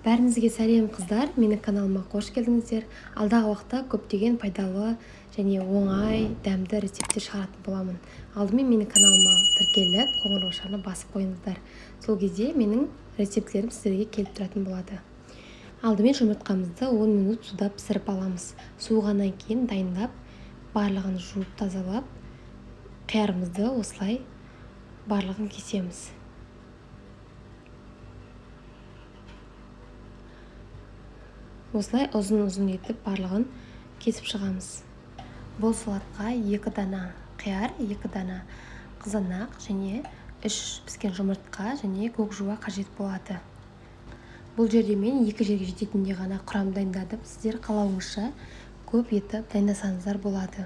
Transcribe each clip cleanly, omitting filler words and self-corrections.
Бәріңізге сәлем қыздар, менің каналыма қош келдіңіздер. Алдағы уақытта көптеген пайдалы және оңай, дәмді рецептер шығаратын боламын. Алдымен менің каналыма тіркеліп, қоңыраушаны басып қойыңыздар. Сол кезде менің рецептлерім сіздерге келіп тұратын болады. Алдымен жұмыртқамызды 10 минут суда пісіріп аламыз. Суығаннан кейін дайындап, барлығын жуып тазалап, қиярымызды осылай барлығын кесеміз. Осылай ұзын-ұзын етіп барлығын кесіп шығамыз. Бұл салатқа 2 дана қияр, 2 дана қызанақ және 3 піскен жұмыртқа және көк жуа қажет болады. Бұл жерде мен 2 жерге жететіндей ғана құрам дайындадым. Сіздер қалауыңызша көп етіп дайындасаңыздар болады.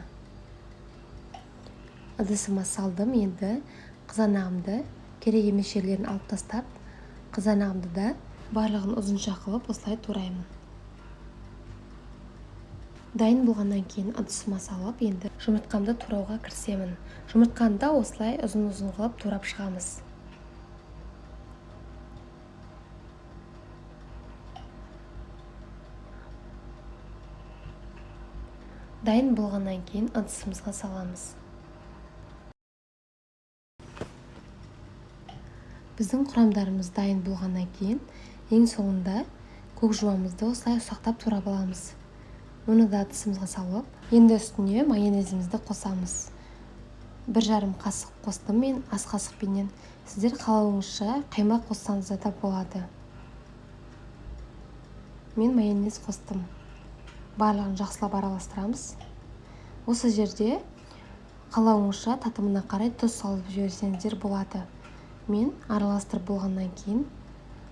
Ыдысыма салдым. Енді қызанағымды керек емес жерлерін алып тастап, қызанағымды да барлығын ұзынша қылып осылай тураймын. Дайын болғаннан кейін ыдысыма салып, енді жұмыртқамды турауға кірісемін. Жұмыртқаны да осылай ұзын-ұзын қылып турап шығамыз. Дайын болғаннан кейін ыдысымызға саламыз. Біздің құрамдарымыз дайын болғаннан кейін ең соңында көк жуамызды осылай ұсақтап турап аламыз. Оны да ыдысымызға салып, енді үстіне майонезімізді қосамыз. 1,5 қасық қостым мен ас қасықпенен. Сіздер қалауыңызша қаймақ қоссаңыз да болады. Мен майонез қостым. Барлығын жақсылап араластырамыз. Осы жерде қалауыңызша татымына қарай тұз салып жіберсеңіздер болады. Мен араластырып болғаннан кейін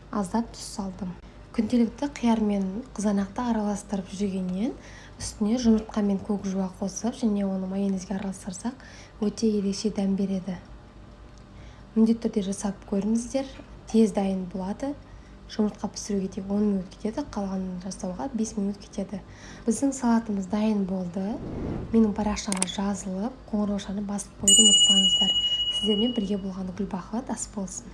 аздап тұз салдым. Күнделікті қияр мен қызанақты араластырып жүргеннен үстіне жұмыртқа мен көк жуа қосып және оны майонезге араластырсақ, өте ерекше дәм береді. Міндетті түрде жасап көріңіздер, тез дайын болады. Жұмыртқа пісіруге тек 10 минут кетеді, қалғанын жасауға 5 минут кетеді. Біздің салатымыз дайын болды. Менің парақшама жазылып, қоңыраушаны басып қойды, ұмытпаңыздар. Сіздермен бірге болғаны гүл бақыт ас болсын.